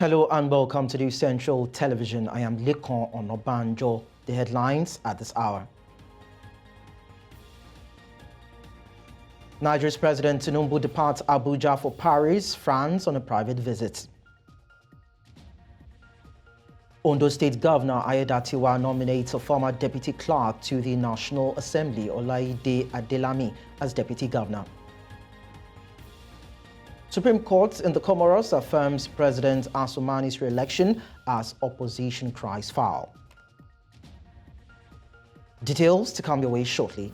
Hello and welcome to News Central Television. I am Lekon Onobanjo. The headlines at this hour. Nigeria's President Tinubu departs Abuja for Paris, France on a private visit. Ondo State Governor Aiyedatiwa nominates a former Deputy Clerk to the National Assembly, Olayide Adelami, as Deputy Governor. Supreme Court in the Comoros affirms President Assoumani's re-election as opposition cries foul. Details to come your way shortly.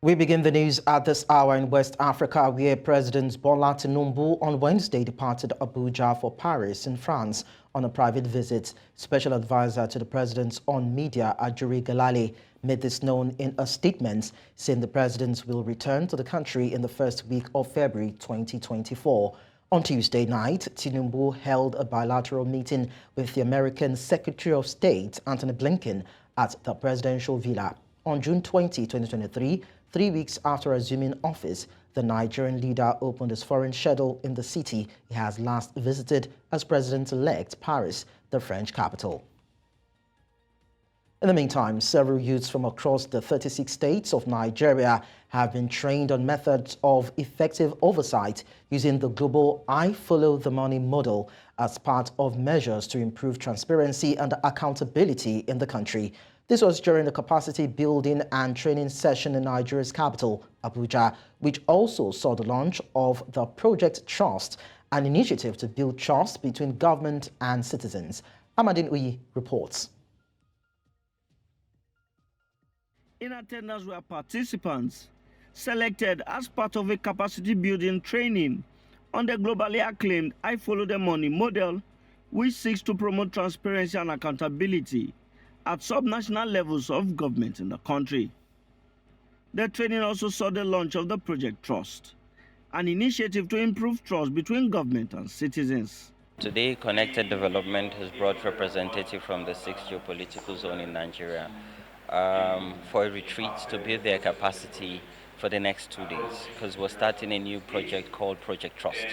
We begin the news at this hour in West Africa, where President Bola Tinubu on Wednesday departed Abuja for Paris in France on a private visit. Special advisor to the president on media, Ajuri Galale, made this known in a statement, saying the president will return to the country in the first week of February 2024. On Tuesday night, Tinubu held a bilateral meeting with the American Secretary of State, Antony Blinken, at the presidential villa. On June 20, 2023, 3 weeks after assuming office, the Nigerian leader opened his foreign schedule in the city he has last visited as president-elect, Paris, the French capital. In the meantime, several youths from across the 36 states of Nigeria have been trained on methods of effective oversight using the global I Follow the Money model as part of measures to improve transparency and accountability in the country. This was during the capacity building and training session in Nigeria's capital, Abuja, which also saw the launch of the Project Trust, an initiative to build trust between government and citizens. Amadin Uyi reports. In attendance were participants selected as part of a capacity building training on the globally acclaimed I Follow the Money model, which seeks to promote transparency and accountability at subnational levels of government in the country. The training also saw the launch of the Project Trust, an initiative to improve trust between government and citizens. Today, Connected Development has brought representatives from the 6 geopolitical zone in Nigeria for a retreat to build their capacity for the next 2 days, because we're starting a new project called Project Trust.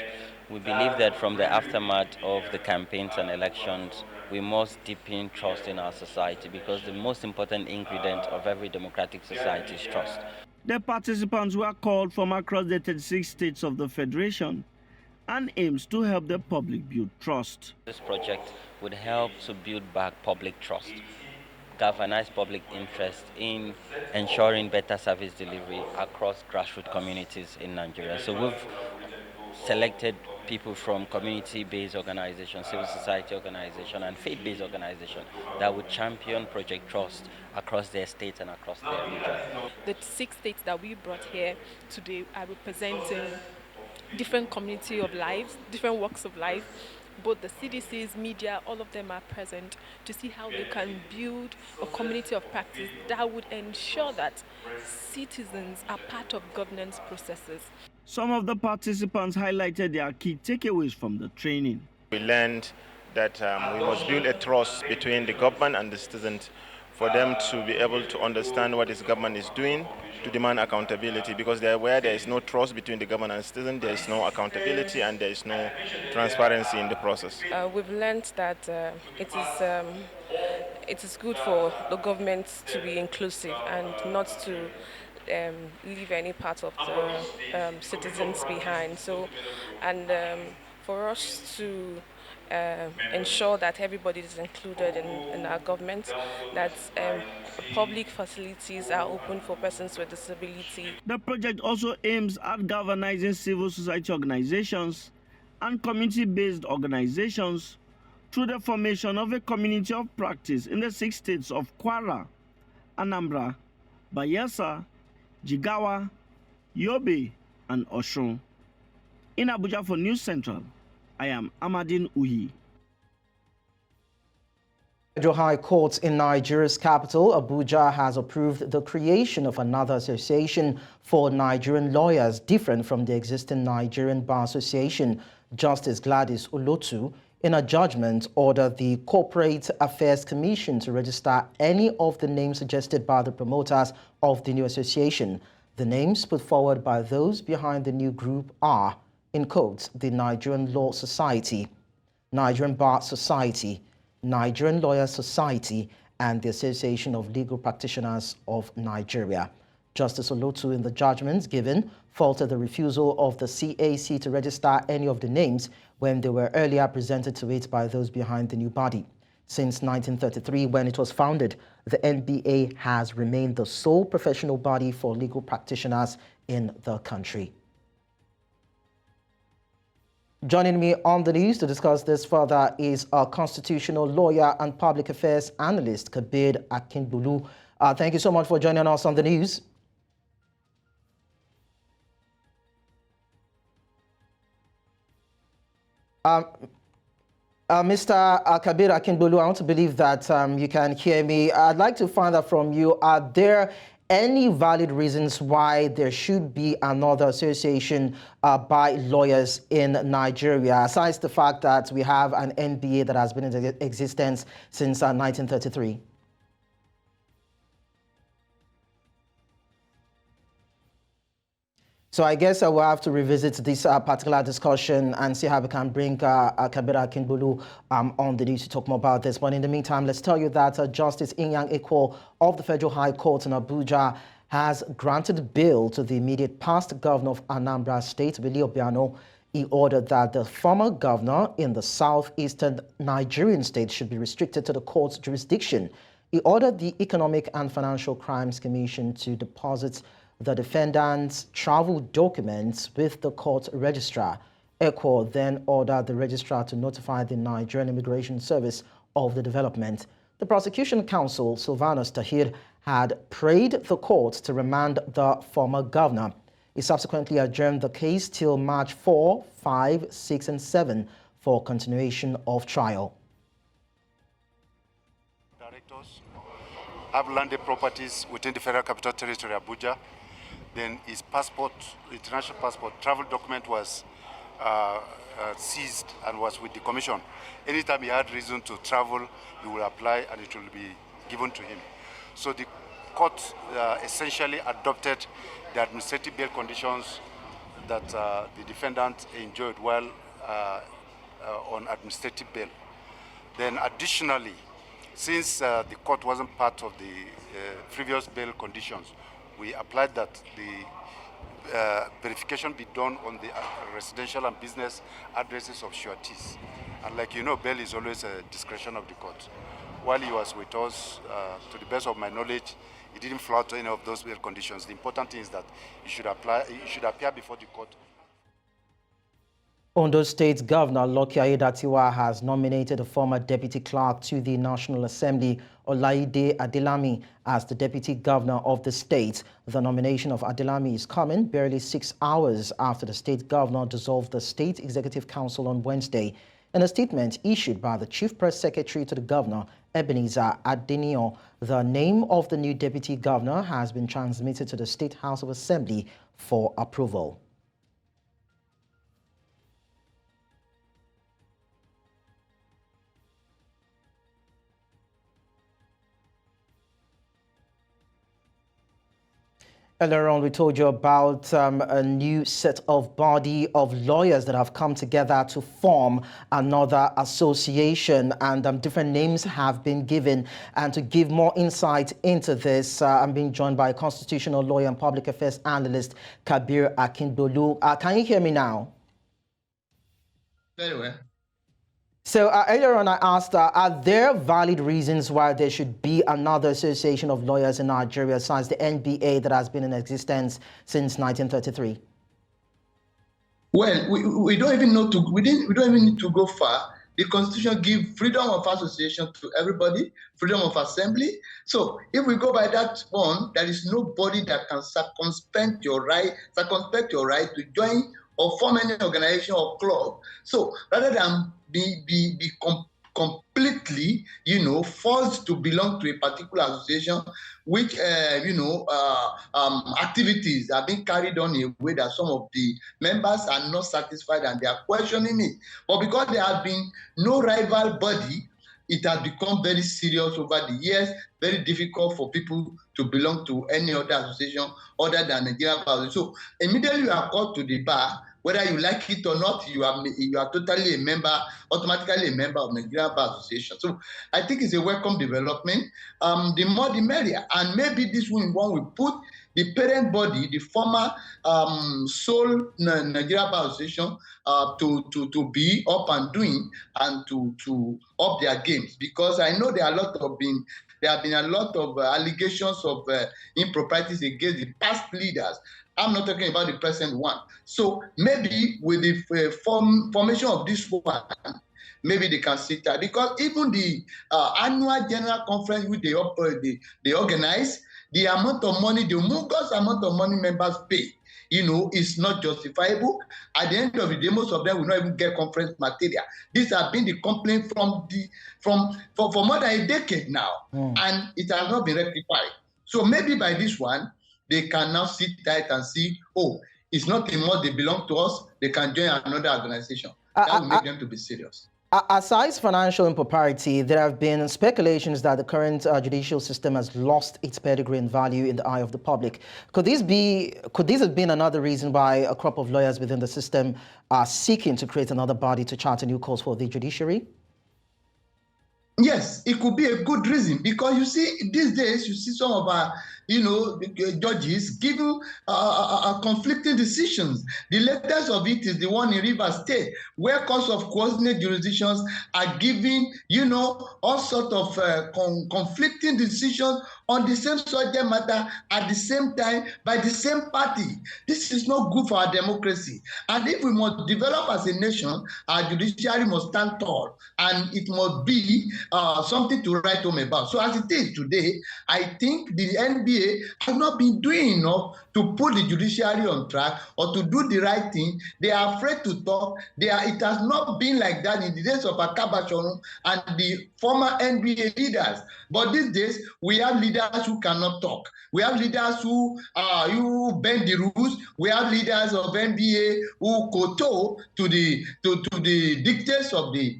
We believe that from the aftermath of the campaigns and elections, we must deepen trust in our society, because the most important ingredient of every democratic society is trust. The participants were called from across the 36 states of the Federation and aims to help the public build trust. This project would help to build back public trust, galvanize public interest in ensuring better service delivery across grassroots communities in Nigeria. So we've selected people from community-based organizations, civil society organizations, and faith-based organizations that would champion Project Trust across their states and across their region. The 6 states that we brought here today are representing different community of lives, different walks of life. Both the CDCs, media, all of them are present to see how they can build a community of practice that would ensure that citizens are part of governance processes. Some of the participants highlighted their key takeaways from the training. We learned that we must build a trust between the government and the citizens for them to be able to understand what this government is doing, to demand accountability, because where there is no trust between the government and citizen, there is no accountability and there is no transparency in the process. We've learned that it is good for the government to be inclusive and not to leave any part of the citizens behind. For us to ensure that everybody is included in our government, that public facilities are open for persons with disability. The project also aims at galvanizing civil society organizations and community-based organizations through the formation of a community of practice in the 6 states of Kwara, Anambra, Bayelsa, Jigawa, Yobe, and Osun. In Abuja for News Central, I am Amadin Uyi. Federal High Court in Nigeria's capital, Abuja, has approved the creation of another association for Nigerian lawyers different from the existing Nigerian Bar Association. Justice Gladys Olotu, in a judgment, ordered the Corporate Affairs Commission to register any of the names suggested by the promoters of the new association. The names put forward by those behind the new group are, in quotes, the Nigerian Law Society, Nigerian Bar Society, Nigerian Lawyers Society, and the Association of Legal Practitioners of Nigeria. Justice Olotu, in the judgments given, faulted the refusal of the CAC to register any of the names when they were earlier presented to it by those behind the new body. Since 1933, when it was founded, the NBA has remained the sole professional body for legal practitioners in the country. Joining me on the news to discuss this further is our constitutional lawyer and public affairs analyst, Kabir Akinbulu. Thank you so much for joining us on the news. Mr. Kabir Akinbulu, I want to believe that you can hear me. I'd like to find out from you, are there any valid reasons why there should be another association by lawyers in Nigeria, aside the fact that we have an NBA that has been in existence since 1933? So I guess we'll have to revisit this particular discussion and see how we can bring Kabir Akinbulu on the news to talk more about this. But in the meantime, let's tell you that Justice Inyang Ikwo of the Federal High Court in Abuja has granted bail to the immediate past governor of Anambra State, Willie Obiano. He ordered that the former governor in the southeastern Nigerian state should be restricted to the court's jurisdiction. He ordered the Economic and Financial Crimes Commission to deposit the defendant's travel documents with the court registrar. ECO then ordered the registrar to notify the Nigerian Immigration Service of the development. The prosecution counsel, Sylvanus Tahir, had prayed the court to remand the former governor. He subsequently adjourned the case till March 4, 5, 6, and 7 for continuation of trial. Directors have landed properties within the Federal Capital Territory, Abuja. Then his passport, international passport, travel document was seized and was with the commission. Anytime he had reason to travel, he will apply and it will be given to him. So the court essentially adopted the administrative bail conditions that the defendant enjoyed while on administrative bail. Then additionally, since the court wasn't part of the previous bail conditions, we applied that the verification be done on the residential and business addresses of sureties. And like you know, bail is always a discretion of the court. While he was with us, to the best of my knowledge, he didn't flout any of those bail conditions. The important thing is that he should appear before the court. Ondo State Governor Aiyedatiwa has nominated a former Deputy Clerk to the National Assembly, Olayide Adelami, as the Deputy Governor of the state. The nomination of Adelami is coming barely 6 hours after the State Governor dissolved the State Executive Council on Wednesday. In a statement issued by the Chief Press Secretary to the Governor, Ebenezer Adeniyan, the name of the new Deputy Governor has been transmitted to the State House of Assembly for approval. Earlier on, we told you about a new set of body of lawyers that have come together to form another association, and different names have been given. And to give more insight into this, I'm being joined by constitutional lawyer and public affairs analyst Kabir Akinbulu. Can you hear me now? Very well. So earlier on, I asked, are there valid reasons why there should be another association of lawyers in Nigeria besides the NBA that has been in existence since 1933? Well, we don't even know we don't even need to go far. The Constitution gives freedom of association to everybody, freedom of assembly. So if we go by that one, there is nobody that can circumspect your right to join or form any organization or club. So rather than be completely, forced to belong to a particular association, which, activities are being carried on in a way that some of the members are not satisfied and they are questioning it. But because there has been no rival body, it has become very serious over the years, very difficult for people to belong to any other association other than Nigerian Bar Association. So immediately you are called to the bar, whether you like it or not, you are totally a member, automatically a member of Nigerian Bar Association. So I think it's a welcome development. The more the merrier. And maybe this one will put the parent body, the former sole Nigerian Bar Association, to be up and doing and to up their games, because I know there have been a lot of allegations of improprieties against the past leaders. I'm not talking about the present one. So maybe with the formation of this one, maybe they can sit tight, because even the annual general conference which they organize, the amount of money, the humongous amount of money members pay, is not justifiable. At the end of the day, most of them will not even get conference material. These have been the complaint for more than a decade now, and it has not been rectified. So maybe by this one, they can now sit tight and see, it's not anymore they belong to us, they can join another organization. That will make them to be serious. Aside financial impropriety, there have been speculations that the current judicial system has lost its pedigree and value in the eye of the public. Could this have been another reason why a crop of lawyers within the system are seeking to create another body to chart a new course for the judiciary? Yes, it could be a good reason, because you see, these days, you see some of our, judges giving conflicting decisions. The latest of it is the one in Rivers State, where courts of coordinate jurisdictions are giving, all sorts of conflicting decisions on the same subject matter at the same time by the same party. This is not good for our democracy. And if we must develop as a nation, our judiciary must stand tall, and it must be something to write home about. So as it is today, I think the NBA has not been doing enough to put the judiciary on track or to do the right thing. They are afraid to talk. It has not been like that in the days of Akabashonu and the former NBA leaders. But these days, we have leaders who cannot talk. We have leaders who bend the rules. We have leaders of NBA who kowtow to the dictates of the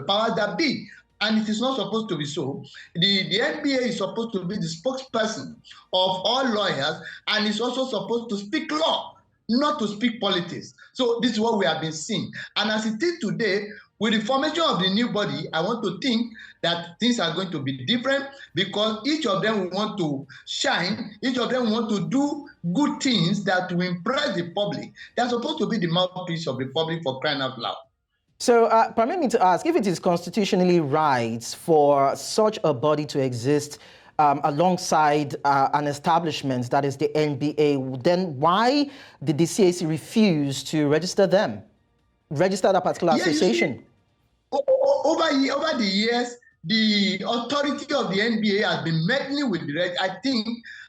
powers that be. And it is not supposed to be so. The NBA is supposed to be the spokesperson of all lawyers, and it's also supposed to speak law, not to speak politics. So this is what we have been seeing. And as it is today, with the formation of the new body, I want to think that things are going to be different, because each of them will want to shine, each of them want to do good things that will impress the public. They're supposed to be the mouthpiece of the public, for crying out loud. So permit me to ask, if it is constitutionally right for such a body to exist alongside an establishment, that is the NBA, then why did the CAC refuse to register that particular association? Over the years, the authority of the NBA has been meddling with the I think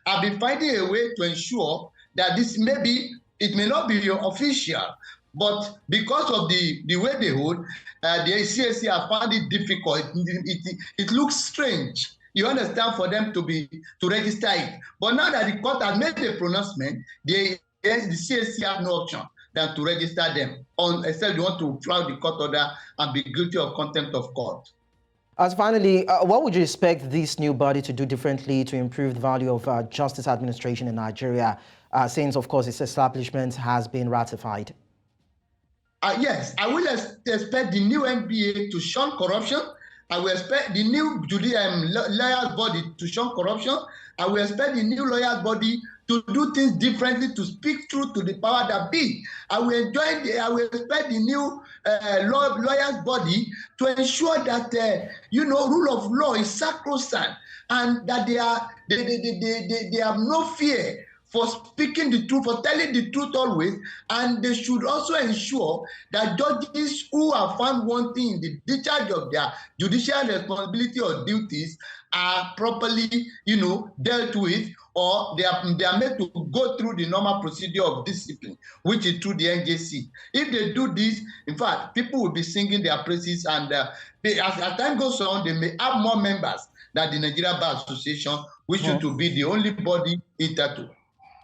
I've been finding a way to ensure that this it may not be official, but because of the way they hold, the CAC have found it difficult. It looks strange, you understand, for them to register it. But now that the court has made a pronouncement, the CAC have no option than to register them, except they want to flout the court order and be guilty of contempt of court. As finally, what would you expect this new body to do differently to improve the value of justice administration in Nigeria, since, of course, its establishment has been ratified? Yes, I will expect the new NBA to shun corruption. I will expect the new lawyers body to shun corruption. I will expect the new lawyers body to do things differently, to speak truth to the power that be. I will expect the new lawyers body to ensure that rule of law is sacrosanct, and that they have no fear for speaking the truth, for telling the truth always. And they should also ensure that judges who are found wanting in the discharge of their judicial responsibility or duties are properly, dealt with, or they are made to go through the normal procedure of discipline, which is through the NJC. If they do this, in fact, people will be singing their praises, and as time goes on, they may have more members than the Nigeria Bar Association, which should to be the only body hitherto.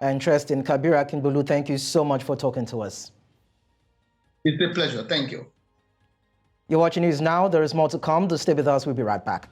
Interesting. Kabira Kimbulu, thank you so much for talking to us. It's a pleasure. Thank you. You're watching News Now. There is more to come. Do stay with us. We'll be right back.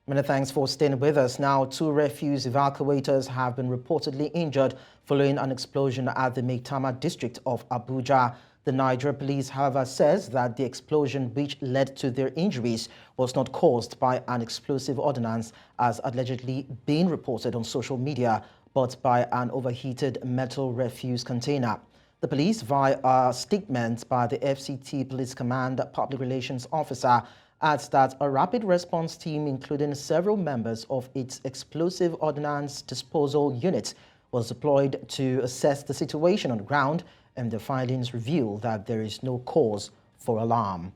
Many thanks for staying with us. Now, 2 refuse evacuators have been reportedly injured following an explosion at the Maitama district of Abuja. The Nigeria police, however, says that the explosion which led to their injuries was not caused by an explosive ordnance, as allegedly being reported on social media, but by an overheated metal refuse container. The police, via a statement by the FCT Police Command Public Relations Officer, adds that a rapid response team, including several members of its explosive ordnance disposal unit, was deployed to assess the situation on the ground, and the findings reveal that there is no cause for alarm.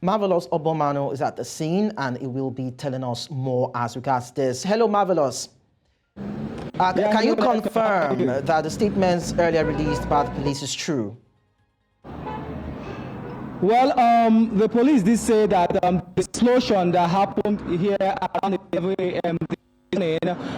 Marvelous Obomano is at the scene, and he will be telling us more as regards this. Hello, Marvelous. Can you confirm that the statements earlier released by the police is true? Well, the police did say that the explosion that happened here around 11 a.m.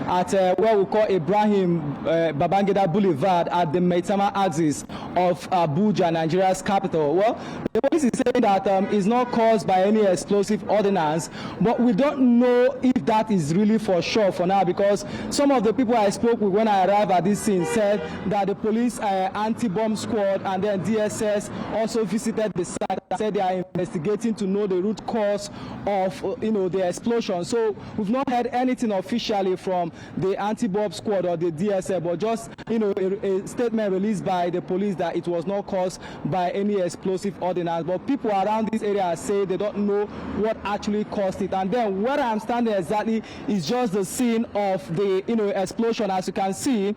at what we call Ibrahim Babangida Boulevard at the Maitama axis of Abuja, Nigeria's capital. Well, the police is saying that it's not caused by any explosive ordnance, but we don't know if that is really for sure for now, because some of the people I spoke with when I arrived at this scene said that the police anti-bomb squad and then DSS also visited the site and said they are investigating to know the root cause of the explosion. So we've not heard anything officially from the anti-bomb squad or the DSS, but just a statement released by the police that it was not caused by any explosive ordnance. But people around this area say they don't know what actually caused it. And then where I'm standing exactly is just the scene of the explosion. As you can see,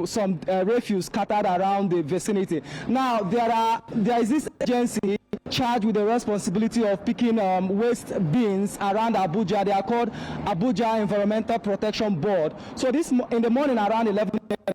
some refuse scattered around the vicinity. Now there is this agency charged with the responsibility of picking waste bins around Abuja. They are called Abuja Environmental Protection Board. So in the morning around 11 a.m.,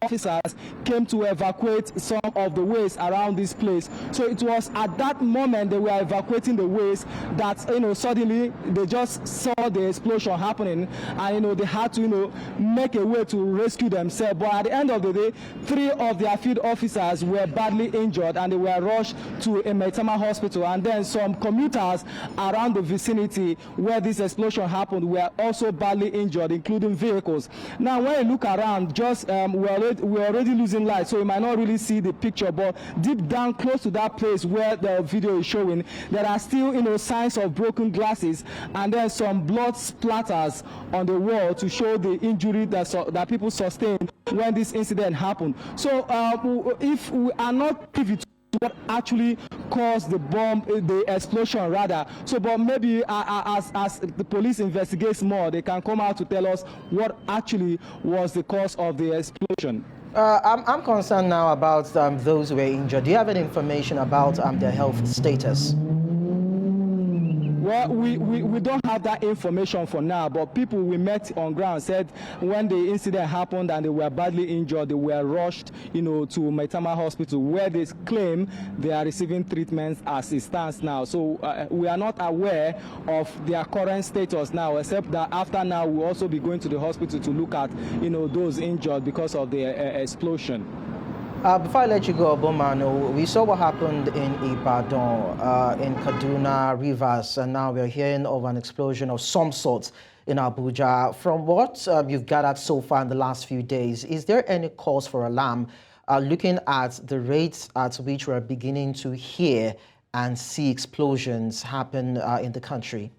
officers came to evacuate some of the waste around this place. So it was at that moment they were evacuating the waste that suddenly they just saw the explosion happening, and they had to make a way to rescue themselves. But at the end of the day, 3 of their field officers were badly injured and they were rushed to a Maitama hospital. And then some commuters around the vicinity where this explosion happened were also badly injured, including vehicles. Now when you look around, just we're already losing light, so you might not really see the picture, but deep down close to that place where the video is showing, there are still signs of broken glasses and then some blood splatters on the wall to show the injury that people sustained when this incident happened. So if we are not privy to what actually caused the explosion rather. So, but maybe as the police investigates more, they can come out to tell us what actually was the cause of the explosion. I'm concerned now about those who were injured. Do you have any information about their health status? Well, we don't have that information for now, but people we met on ground said when the incident happened and they were badly injured, they were rushed, to Maitama Hospital, where they claim they are receiving treatments as it stands now. So we are not aware of their current status now, except that after now we'll also be going to the hospital to look at, those injured because of the explosion. Before I let you go, Obomano, we saw what happened in Ibadan, in Kaduna, Rivers, and now we're hearing of an explosion of some sort in Abuja. From what you've gathered so far in the last few days, is there any cause for alarm looking at the rates at which we're beginning to hear and see explosions happen in the country?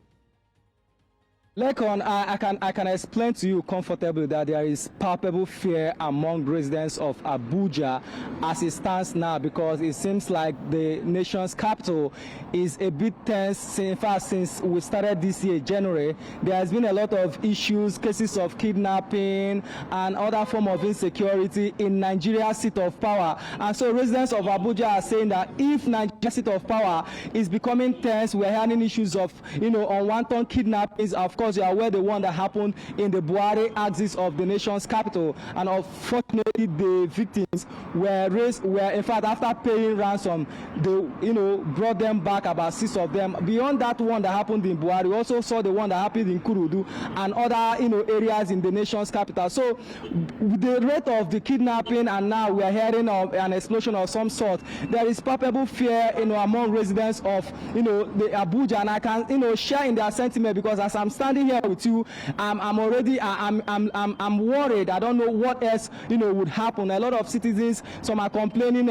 Lekon, I can explain to you comfortably that there is palpable fear among residents of Abuja as it stands now, because it seems like the nation's capital is a bit tense. In fact, since we started this year, January, there has been a lot of issues, cases of kidnapping and other form of insecurity in Nigeria's seat of power. And so residents of Abuja are saying that if Nigeria's seat of power is becoming tense, we're having issues of, unwanted kidnappings. Of course, you are aware the one that happened in the Buhari axis of the nation's capital, and unfortunately the victims were in fact, after paying ransom, they brought them back, about 6 of them. Beyond that one that happened in Buhari, we also saw the one that happened in Kurudu and other areas in the nation's capital. So the rate of the kidnapping, and now we are hearing of an explosion of some sort, there is palpable fear among residents of the Abuja, and I can share in their sentiment, because as I'm standing here with you, I'm already I'm worried. I don't know what else would happen. A lot of citizens, some are complaining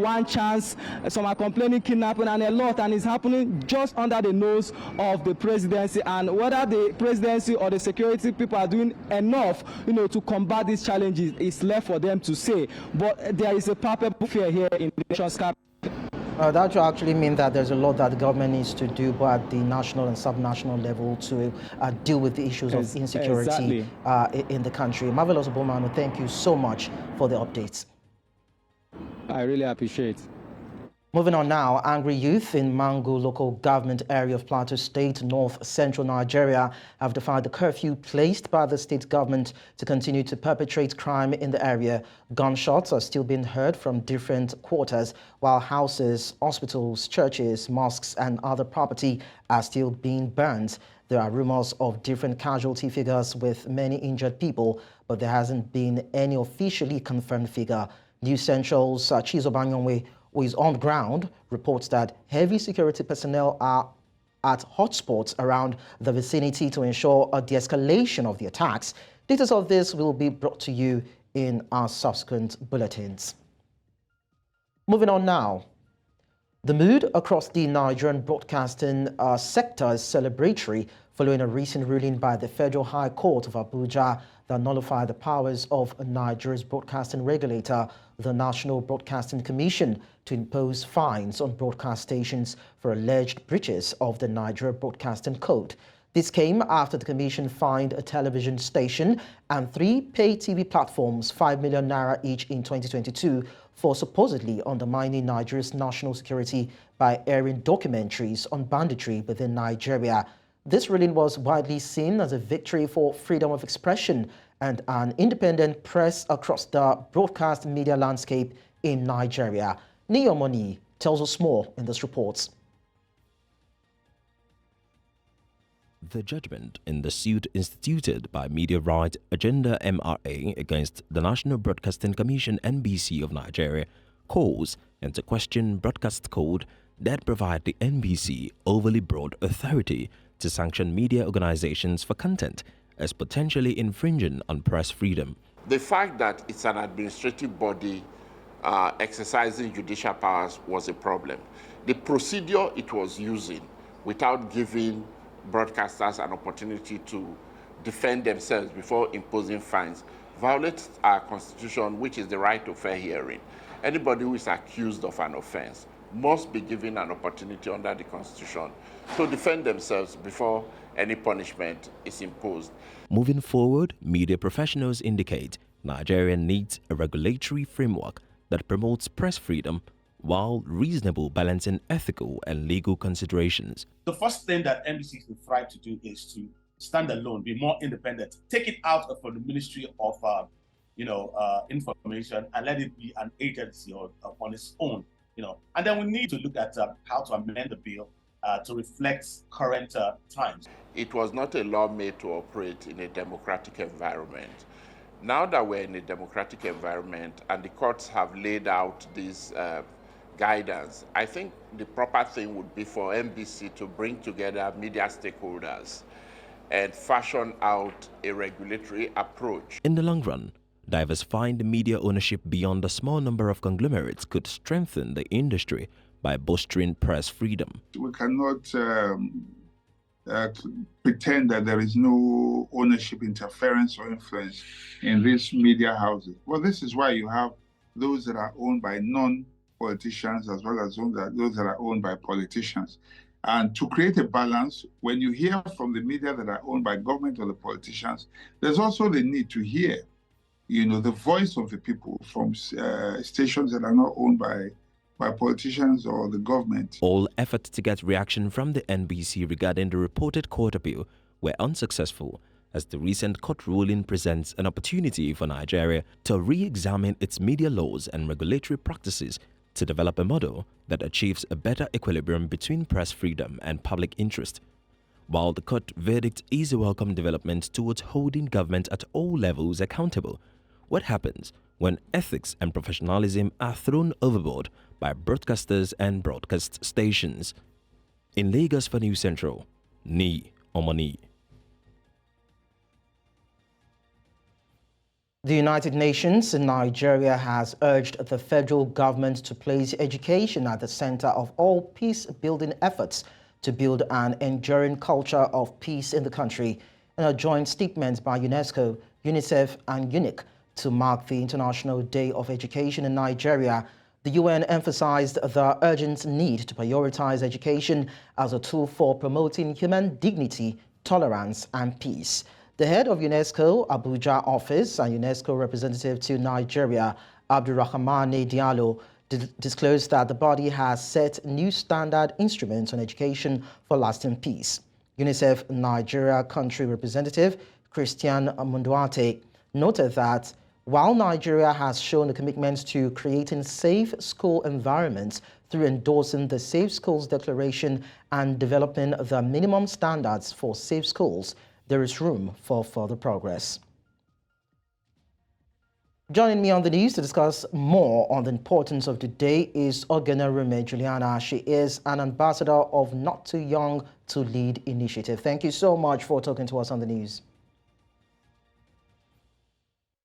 one chance, some are complaining kidnapping, and a lot, and it's happening just under the nose of the presidency. And whether the presidency or the security people are doing enough to combat these challenges is left for them to say. But there is a palpable fear here in the nation's capital. That would actually mean that there's a lot that the government needs to do, both at the national and subnational level, to deal with the issues of insecurity in the country. Marvelous Obomanu, thank you so much for the updates. I really appreciate. Moving on now, angry youth in Mangu local government area of Plateau State, north-central Nigeria, have defied the curfew placed by the state government to continue to perpetrate crime in the area. Gunshots are still being heard from different quarters, while houses, hospitals, churches, mosques and other property are still being burned. There are rumors of different casualty figures with many injured people, but there hasn't been any officially confirmed figure. News Central's Chizo Banyonwe, who is on the ground, reports that heavy security personnel are at hotspots around the vicinity to ensure a de-escalation of the attacks. Details of this will be brought to you in our subsequent bulletins. Moving on now. The mood across the Nigerian broadcasting sector is celebratory following a recent ruling by the Federal High Court of Abuja that nullified the powers of Nigeria's broadcasting regulator, the National Broadcasting Commission, to impose fines on broadcast stations for alleged breaches of the Nigeria Broadcasting Code. This came after the Commission fined a television station and 3 pay TV platforms 5 million naira each in 2022 for supposedly undermining Nigeria's national security by airing documentaries on banditry within Nigeria. This ruling was widely seen as a victory for freedom of expression and an independent press across the broadcast media landscape in Nigeria. Niyomoni tells us more in this report. The judgment in the suit instituted by Media Right Agenda MRA against the National Broadcasting Commission NBC of Nigeria calls into question broadcast code that provide the NBC overly broad authority to sanction media organizations for content as potentially infringing on press freedom. The fact that it's an administrative body exercising judicial powers was a problem. The procedure it was using without giving broadcasters an opportunity to defend themselves before imposing fines violates our constitution, which is the right to fair hearing. Anybody who is accused of an offense must be given an opportunity under the constitution to defend themselves before any punishment is imposed. Moving forward, media professionals indicate Nigeria needs a regulatory framework that promotes press freedom while reasonable balancing ethical and legal considerations. The first thing that NBC is required to do is to stand alone, be more independent, take it out of the Ministry of Information and let it be an agency on its own. And then we need to look at how to amend the bill to reflect current times. It was not a law made to operate in a democratic environment. Now that we're in a democratic environment and the courts have laid out this guidance, I think the proper thing would be for NBC to bring together media stakeholders and fashion out a regulatory approach. In the long run, diversifying the media ownership beyond a small number of conglomerates could strengthen the industry by bolstering press freedom. We cannot pretend that there is no ownership, interference, or influence in these media houses. Well, this is why you have those that are owned by non-politicians as well as those that are owned by politicians. And to create a balance, when you hear from the media that are owned by government or the politicians, there's also the need to hear, the voice of the people from stations that are not owned by politicians or the government. All efforts to get reaction from the NBC regarding the reported court appeal were unsuccessful, as the recent court ruling presents an opportunity for Nigeria to re-examine its media laws and regulatory practices to develop a model that achieves a better equilibrium between press freedom and public interest. While the court verdict is a welcome development towards holding government at all levels accountable, what happens when ethics and professionalism are thrown overboard by broadcasters and broadcast stations? In Lagos for News Central, Ni Omoni. The United Nations in Nigeria has urged the federal government to place education at the center of all peace-building efforts to build an enduring culture of peace in the country. In a joint statement by UNESCO, UNICEF and UNIC to mark the International Day of Education in Nigeria, the UN emphasized the urgent need to prioritize education as a tool for promoting human dignity, tolerance, and peace. The head of UNESCO Abuja office and UNESCO representative to Nigeria, Abdulrahman Diallo, disclosed that the body has set new standard instruments on education for lasting peace. UNICEF Nigeria country representative Christian Munduate noted that while Nigeria has shown a commitment to creating safe school environments through endorsing the Safe Schools Declaration and developing the minimum standards for safe schools, there is room for further progress. Joining me on the news to discuss more on the importance of the day is Ogenerume Juliana. She is an ambassador of Not Too Young to Lead initiative. Thank you so much for talking to us on the news.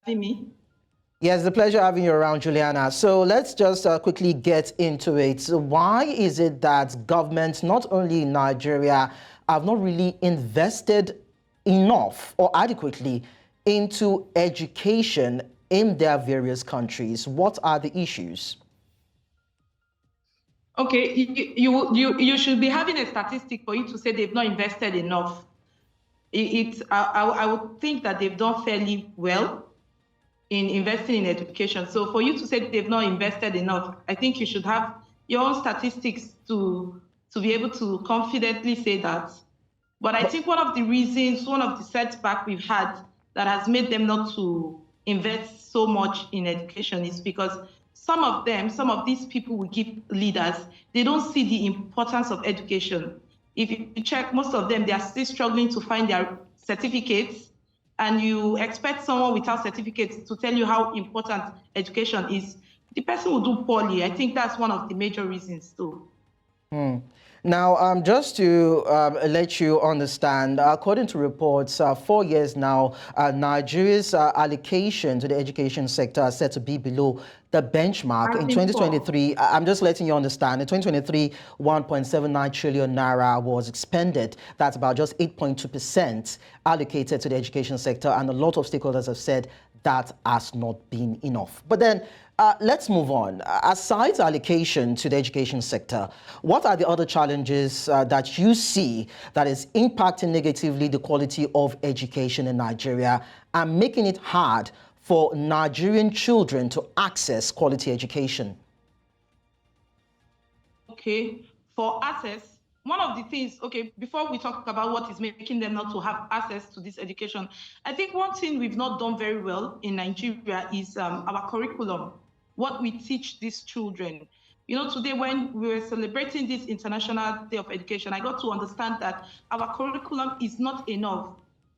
Me? Yes, the pleasure having you around, Juliana. So let's just quickly get into it. So why is it that governments, not only in Nigeria, have not really invested enough or adequately into education in their various countries? What are the issues? Okay, you should be having a statistic for you to say they've not invested enough. I would think that they've done fairly well in investing in education. So for you to say they've not invested enough, I think you should have your own statistics to be able to confidently say that. But I think one of the reasons, one of the setbacks we've had that has made them not to invest so much in education is because some of these people we give leaders, they don't see the importance of education. If you check, most of them, they are still struggling to find their certificates, and you expect someone without certificates to tell you how important education is. The person will do poorly. I think that's one of the major reasons too. Now, just to let you understand, according to reports, 4 years now, Nigeria's allocation to the education sector is set to be below the benchmark. In 2023, I'm just letting you understand, in 2023, 1.79 trillion naira was expended. That's about just 8.2% allocated to the education sector. And a lot of stakeholders have said that has not been enough. But then, let's move on. Aside allocation to the education sector, what are the other challenges that you see that is impacting negatively the quality of education in Nigeria and making it hard for Nigerian children to access quality education? Okay, for access, one of the things, okay, before we talk about what is making them not to have access to this education, I think one thing we've not done very well in Nigeria is our curriculum, what we teach these children. You know, today when we were celebrating this International Day of Education, I got to understand that our curriculum is not enough.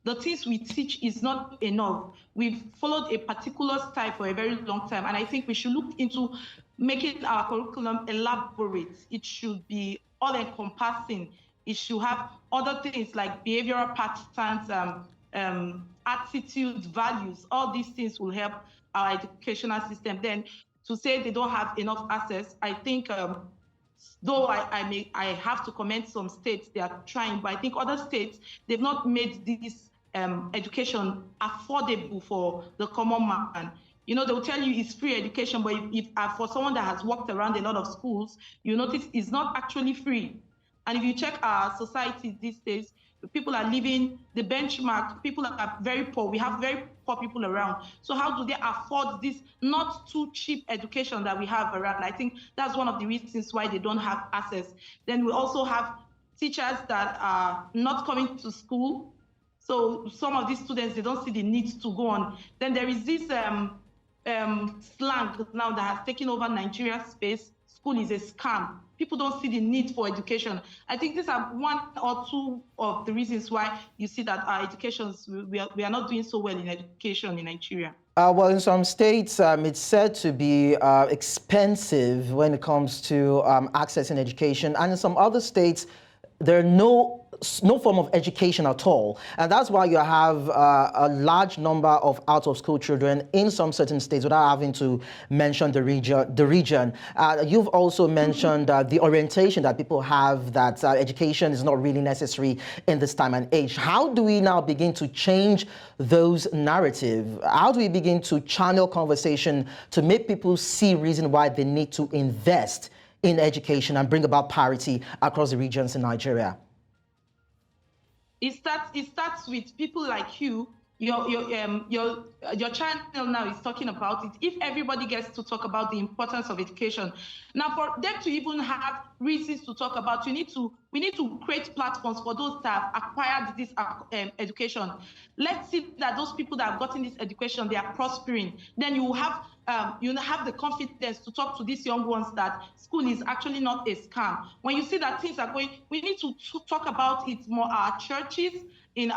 The things we teach is not enough. We've followed a particular style for a very long time, and I think we should look into making our curriculum elaborate. It should be all-encompassing. It should have other things like behavioral patterns, attitudes, values. All these things will help our educational system. Then to say they don't have enough access, I think Though I have to commend some states, they are trying, but I think other states, they've not made this education affordable for the common man. You know, they'll tell you it's free education, but if for someone that has walked around a lot of schools, you notice it's not actually free. And if you check our society these days, people are living the benchmark. People are very poor. We have very poor people around. So how do they afford this not too cheap education that we have around? I think that's one of the reasons why they don't have access. Then we also have teachers that are not coming to school. So some of these students, they don't see the need to go on. Then there is this slang now that has taken over Nigerian space. School is a scam. People don't see the need for education. I think these are one or two of the reasons why you see that our educations, we are not doing so well in education in Nigeria. Well, in some states, it's said to be expensive when it comes to accessing education. And in some other states, there are no form of education at all. And that's why you have a large number of out-of-school children in some certain states without having to mention the region. You've also mentioned the orientation that people have, that education is not really necessary in this time and age. How do we now begin to change those narratives? How do we begin to channel conversation to make people see reason why they need to invest in education and bring about parity across the regions in Nigeria? It starts with people like you. Your channel now is talking about it. If everybody gets to talk about the importance of education, now for them to even have reasons to talk about, we need to create platforms for those that have acquired this education. Let's see that those people that have gotten this education, they are prospering. Then you have the confidence to talk to these young ones that school is actually not a scam. When you see that things are going, we need to talk about it more. Our churches, in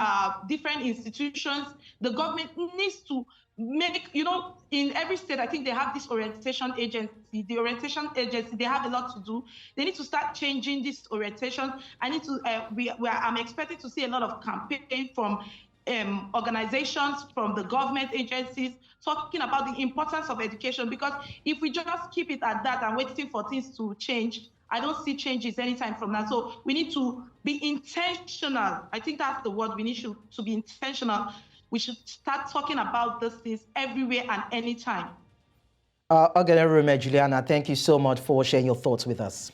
different institutions, the government needs to make, in every state, I think they have this orientation agency. The orientation agency, they have a lot to do. They need to start changing this orientation. I'm expecting to see a lot of campaign from organizations, from the government agencies, talking about the importance of education, because if we just keep it at that and waiting for things to change, I don't see changes anytime from now. So we need to be intentional. I think that's the word. We need to be intentional. We should start talking about these things everywhere and anytime. Juliana, thank you so much for sharing your thoughts with us.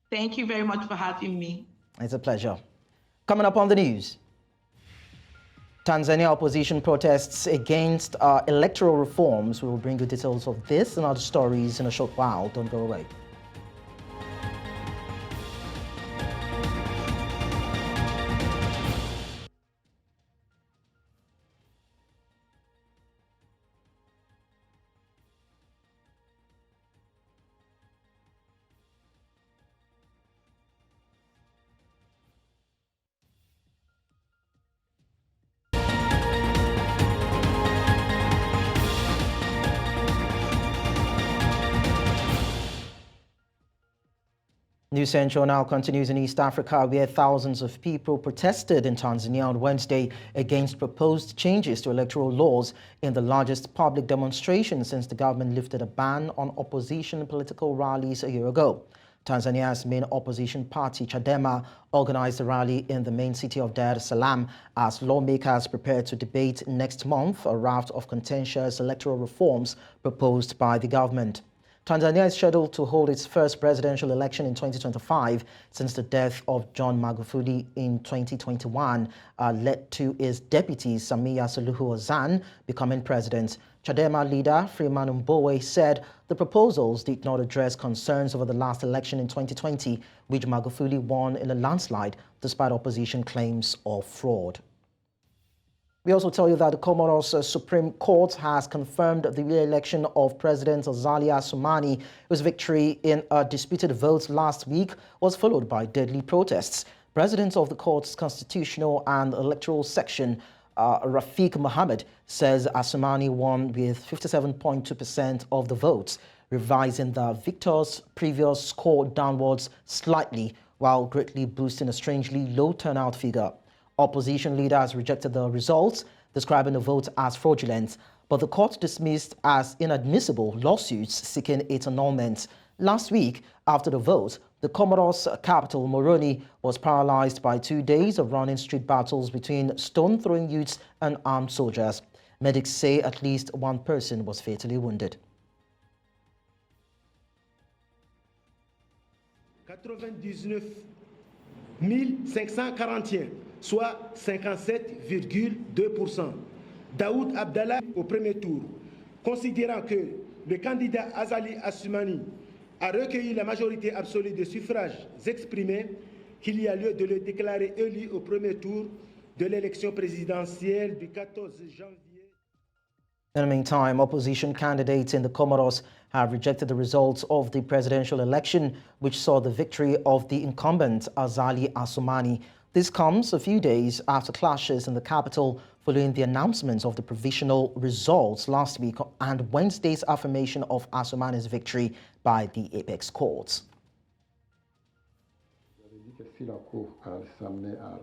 Thank you very much for having me. It's a pleasure. Coming up on the news, Tanzania opposition protests against electoral reforms. We will bring you details of this and other stories in a short while. Don't go away. News Central now continues in East Africa, where thousands of people protested in Tanzania on Wednesday against proposed changes to electoral laws in the largest public demonstration since the government lifted a ban on opposition political rallies a year ago. Tanzania's main opposition party, Chadema, organized a rally in the main city of Dar es Salaam as lawmakers prepare to debate next month a raft of contentious electoral reforms proposed by the government. Tanzania is scheduled to hold its first presidential election in 2025 since the death of John Magufuli in 2021 led to his deputy Samia Suluhu Hassan becoming president. Chadema leader Freeman Mbowe said the proposals did not address concerns over the last election in 2020, which Magufuli won in a landslide despite opposition claims of fraud. We also tell you that the Comoros Supreme Court has confirmed the re-election of President Azali Assoumani, whose victory in a disputed vote last week was followed by deadly protests. President of the court's Constitutional and Electoral Section, Rafiq Mohammed, says Assoumani won with 57.2% of the votes, revising the victor's previous score downwards slightly, while greatly boosting a strangely low turnout figure. Opposition leaders rejected the results, describing the vote as fraudulent, but the court dismissed as inadmissible lawsuits seeking its annulment. Last week, after the vote, the Comoros capital, Moroni, was paralyzed by 2 days of running street battles between stone-throwing youths and armed soldiers. Medics say at least one person was fatally wounded. 99 541, soit 57,2%. Daoud Abdallah au premier tour, considérant que le candidat Azali Assoumani a recueilli la majorité absolue des suffrages exprimés, qu'il y a lieu de le déclarer élu au premier tour de l'élection présidentielle du 14 janvier. In the meantime, opposition candidates in the Comoros have rejected the results of the presidential election, which saw the victory of the incumbent Azali Assoumani. This comes a few days after clashes in the capital following the announcement of the provisional results last week and Wednesday's affirmation of Assoumani's victory by the apex courts. Si la Cour s'amenait à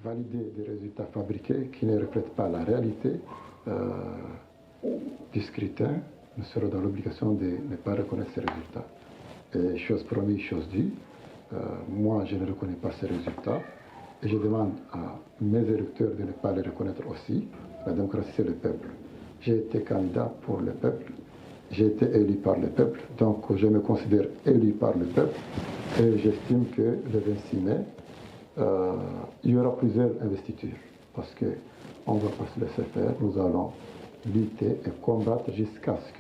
valider des résultats fabriqués qui ne reflètent pas la réalité du scrutin, nous serons dans l'obligation de ne pas reconnaître ces résultats. Et chose promise, chose due, moi je ne reconnais pas ces résultats et je demande à mes électeurs de ne pas les reconnaître aussi. La démocratie c'est le peuple. J'ai été candidat pour le peuple, j'ai été élu par le peuple, donc je me considère élu par le peuple et j'estime que le 26 mai, il y aura plusieurs investitures parce qu'on ne va pas se laisser faire, nous allons lutter et combattre jusqu'à ce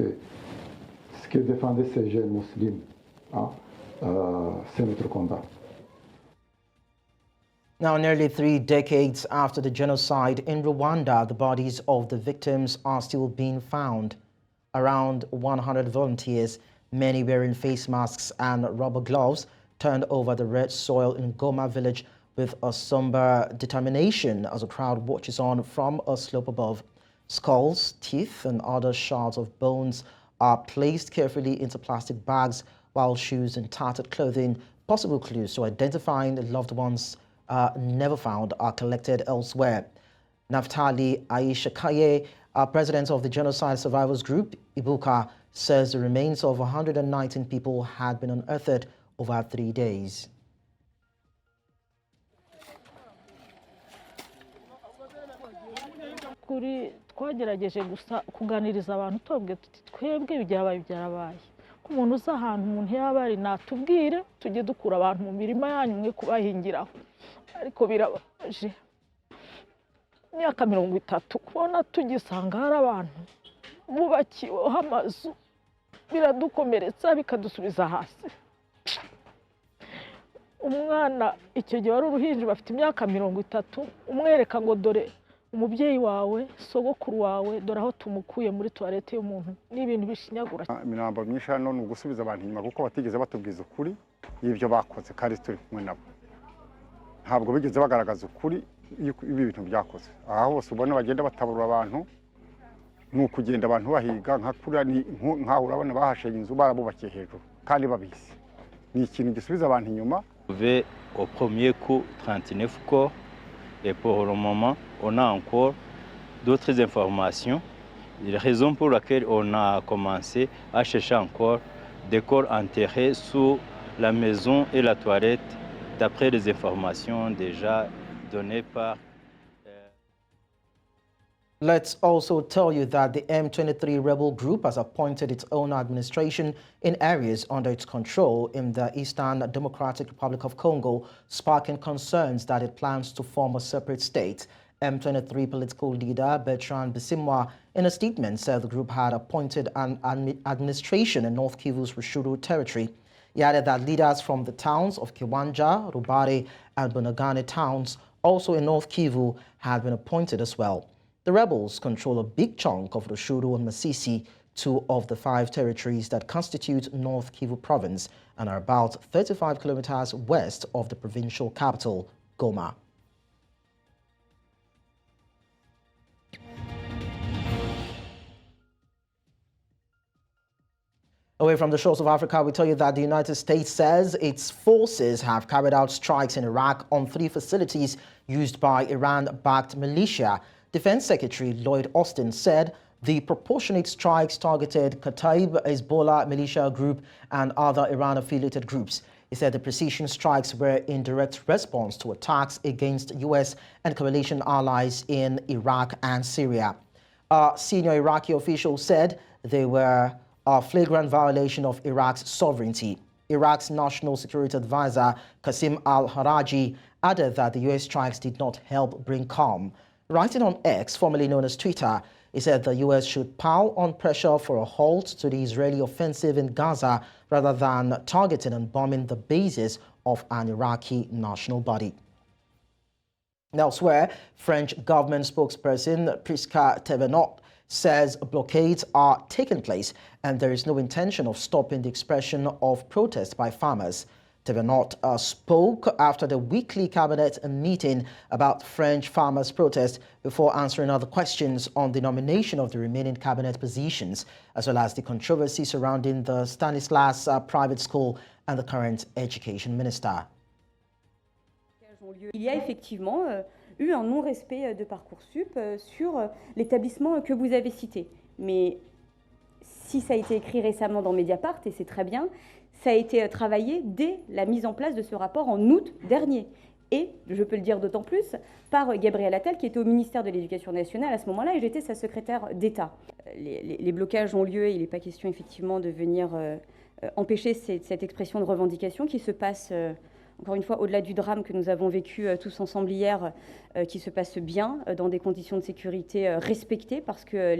que défendaient ces jeunes musulmans, c'est notre combat. Now, nearly 3 decades after the genocide in Rwanda, the bodies of the victims are still being found. Around 100 volunteers, many wearing face masks and rubber gloves, turned over the red soil in Goma village with a somber determination as a crowd watches on from a slope above. Skulls, teeth, and other shards of bones are placed carefully into plastic bags, while shoes and tattered clothing, possible clues to identifying the loved ones never found, are collected elsewhere. Naftali Aishakaye, president of the Genocide Survivors Group, Ibuka, says the remains of 119 people had been unearthed over 3 days. Twagerageje gusa kuganiriza abantu tubabwira tuti twebwe ibyabaye byarabaye ko umuntu uza ahantu umuntu yaba ari natubwire tujye dukura abantu mu mirima yanyu mwe kubahingiraho ariko birabaje imyaka 30 kubona tugisanga hari abantu bubakiweho amazu biradukomeretsa bikadusubiza hasi. Umwana icyo gihe wari uruhinja bafite imyaka 30 umwereka ngo dore umubyeyi wawe sogokuru wawe dore aho tumukuye muri toilette y'umuntu n'ibintu bishinyagura. Imirambo myinshi hano ni ugusubiza abantu inyuma kuko batigeze batubwiza ukuri y'ibyo bakoze kandi turi kumwe nabo, ntabwo bigeze bagaragaza ukuri ibi bintu byakoze. Aha hose ubona bagenda batabura abantu ni ukugenda abantu bahiga nkaho urabona bahashenye inzu barabubakiye hejuru kandi babizi. Ni ikintu gisubiza abantu inyuma. Au premier coup 39 corps et pour le moment on a encore d'autres informations. La raison pour laquelle on a commencé à chercher encore des corps enterrés sous la maison et la toilette d'après les informations déjà données par. Let's also tell you that the M23 rebel group has appointed its own administration in areas under its control in the Eastern Democratic Republic of Congo, sparking concerns that it plans to form a separate state. M23 political leader Bertrand Bisimwa, in a statement, said the group had appointed an administration in North Kivu's Rushuru territory. He added that leaders from the towns of Kiwanja, Rubare, and Bunagane towns, also in North Kivu, had been appointed as well. The rebels control a big chunk of Rushuru and Masisi, 2 of the 5 territories that constitute North Kivu province and are about 35 kilometers west of the provincial capital, Goma. Away from the shores of Africa, we tell you that the United States says its forces have carried out strikes in Iraq on 3 facilities used by Iran-backed militia. Defense Secretary Lloyd Austin said The proportionate strikes targeted Kataib, Hezbollah militia group, and other Iran-affiliated groups. He said the precision strikes were in direct response to attacks against U.S. and coalition allies in Iraq and Syria. A senior Iraqi official said they were a flagrant violation of Iraq's sovereignty. Iraq's National Security Advisor, Qasim al-Haraji, added that the U.S. strikes did not help bring calm. Writing on X, formerly known as Twitter, he said the U.S. should pile on pressure for a halt to the Israeli offensive in Gaza rather than targeting and bombing the bases of an Iraqi national body. Elsewhere, French government spokesperson Prisca Thévenot says blockades are taking place and there is no intention of stopping the expression of protest by farmers. Thévenot spoke after the weekly cabinet meeting about French farmers' protest before answering other questions on the nomination of the remaining cabinet positions, as well as the controversy surrounding the Stanislas private school and the current education minister. Il y a effectivement eu un non-respect de Parcoursup sur l'établissement que vous avez cité. Mais si ça a été écrit récemment dans Mediapart, et c'est très bien, ça a été travaillé dès la mise en place de ce rapport en août dernier. Et, je peux le dire d'autant plus, par Gabriel Attal, qui était au ministère de l'Éducation nationale à ce moment-là, et j'étais sa secrétaire d'État. Les blocages ont lieu et il n'est pas question effectivement de venir empêcher cette expression de revendication qui se passe, encore une fois, au-delà du drame que nous avons vécu tous ensemble hier, qui se passe bien, dans des conditions de sécurité respectées, parce que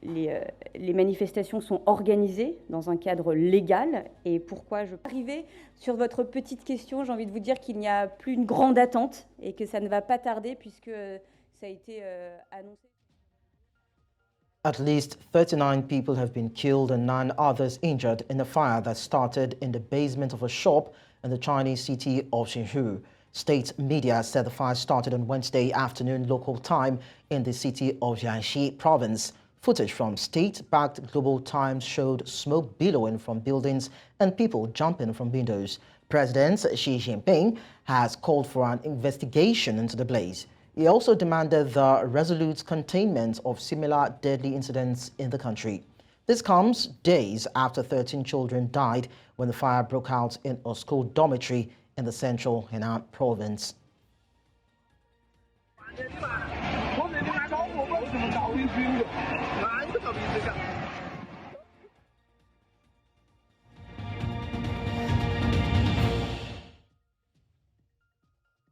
les manifestations sont organisées dans un cadre légal. Et pourquoi je peux arriver sur votre petite question, j'ai envie de vous dire qu'il n'y a plus une grande attente et que ça ne va pas tarder puisque ça a été annoncé. At least 39 people have been killed and 9 others injured in a fire that started in the basement of a shop in the Chinese city of Xinhu. State media said the fire started on Wednesday afternoon local time in the city of Jiangxi province. Footage from state-backed Global Times showed smoke billowing from buildings and people jumping from windows. President Xi Jinping has called for an investigation into the blaze. He also demanded the resolute containment of similar deadly incidents in the country. This comes days after 13 children died when the fire broke out in a school dormitory in the central Henan province.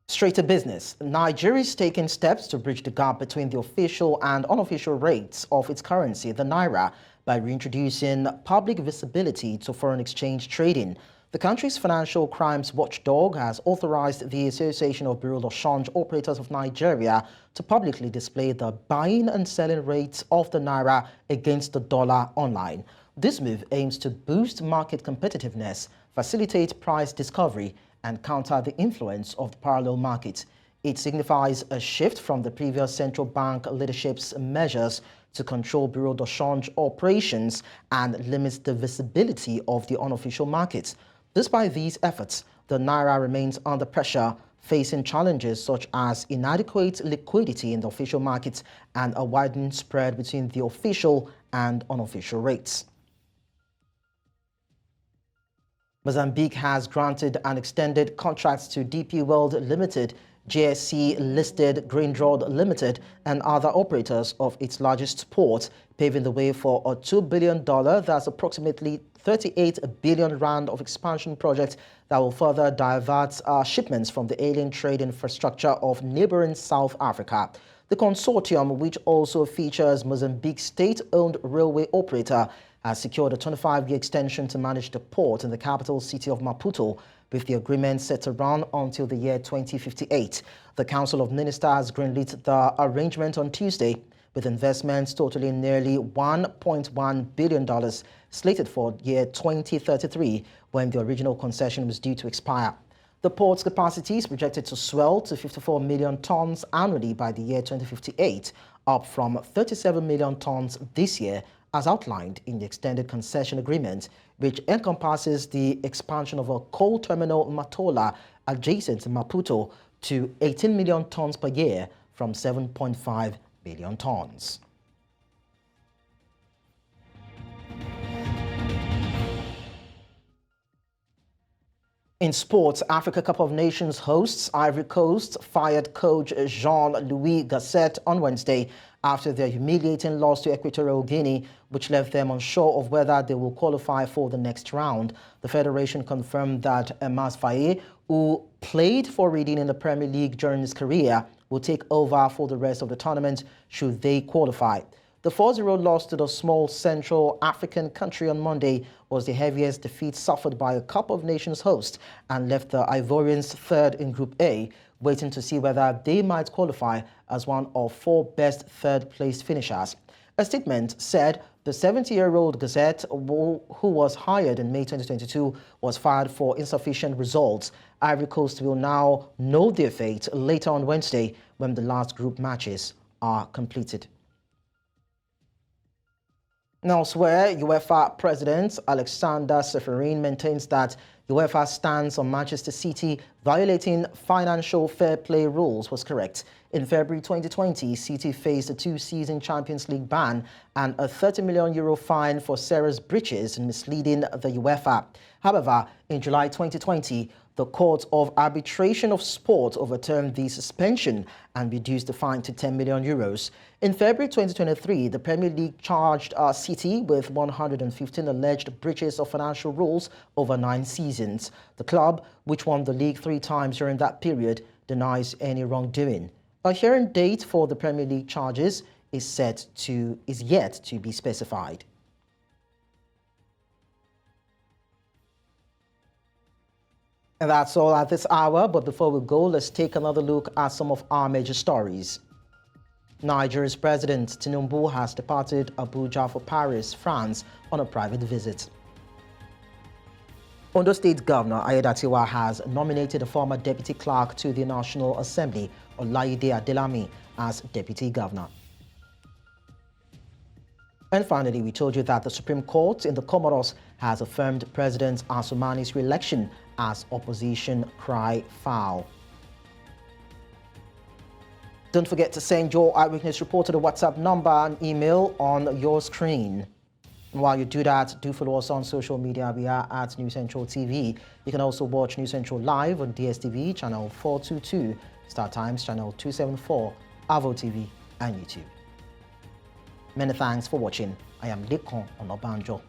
Straight to business. Nigeria is taking steps to bridge the gap between the official and unofficial rates of its currency, the naira, by reintroducing public visibility to foreign exchange trading. The country's financial crimes watchdog has authorized the Association of Bureau de Change Operators of Nigeria to publicly display the buying and selling rates of the naira against the dollar online. This move aims to boost market competitiveness, facilitate price discovery, and counter the influence of the parallel market. It signifies a shift from the previous central bank leadership's measures to control Bureau de Change operations and limits the visibility of the unofficial markets. Despite these efforts, the naira remains under pressure, facing challenges such as inadequate liquidity in the official markets and a widening spread between the official and unofficial rates. Mozambique has granted an extended contract to DP World Limited, GSC-listed Grindrod Limited, and other operators of its largest port, paving the way for a $2 billion, that's approximately 38 billion rand of expansion project that will further divert shipments from the alien trade infrastructure of neighboring South Africa. The consortium, which also features Mozambique's state-owned railway operator, has secured a 25-year extension to manage the port in the capital city of Maputo, with the agreement set to run until the year 2058. The Council of Ministers greenlit the arrangement on Tuesday, with investments totaling nearly $1.1 billion slated for year 2033, when the original concession was due to expire. The port's capacity is projected to swell to 54 million tons annually by the year 2058, up from 37 million tons this year, as outlined in the extended concession agreement, which encompasses the expansion of a coal terminal Matola adjacent to Maputo to 18 million tons per year from 7.5 million tons. In sports, Africa Cup of Nations hosts Ivory Coast fired coach Jean-Louis Gasset on Wednesday after their humiliating loss to Equatorial Guinea, which left them unsure of whether they will qualify for the next round. The federation confirmed that Emas Faye, who played for Reading in the Premier League during his career, will take over for the rest of the tournament should they qualify. The 4-0 loss to the small Central African country on Monday was the heaviest defeat suffered by a Cup of Nations host and left the Ivorians third in Group A, waiting to see whether they might qualify as one of 4 best third-place finishers. A statement said the 70-year-old Gazette, who was hired in May 2022, was fired for insufficient results. Ivory Coast will now know their fate later on Wednesday when the last group matches are completed. Elsewhere, UEFA President Alexander Seferin maintains that UEFA's stance on Manchester City violating financial fair play rules was correct. In February 2020, City faced a 2-season Champions League ban and a €30 million fine for serious breaches in misleading the UEFA. However, in July 2020, the Court of Arbitration of Sport overturned the suspension and reduced the fine to €10 million. In February 2023, the Premier League charged City with 115 alleged breaches of financial rules over 9 seasons. The club, which won the league 3 times during that period, denies any wrongdoing. A hearing date for the Premier League charges is yet to be specified. And that's all at this hour, but before we go, let's take another look at some of our major stories. Nigeria's President Tinubu has departed Abuja for Paris, France, on a private visit. Ondo State Governor Aiyedatiwa has nominated a former Deputy Clerk to the National Assembly, Olayide Adelami, as Deputy Governor. And finally, we told you that the Supreme Court in the Comoros has affirmed President Asumani's re-election as opposition cry foul. Don't forget to send your eyewitness report to the WhatsApp number and email on your screen. And while you do that, do follow us on social media. We are at News Central TV. You can also watch News Central live on DSTV, channel 422, Star Times, channel 274, Avo TV, and YouTube. Many thanks for watching. I am Lekon Onobanjo.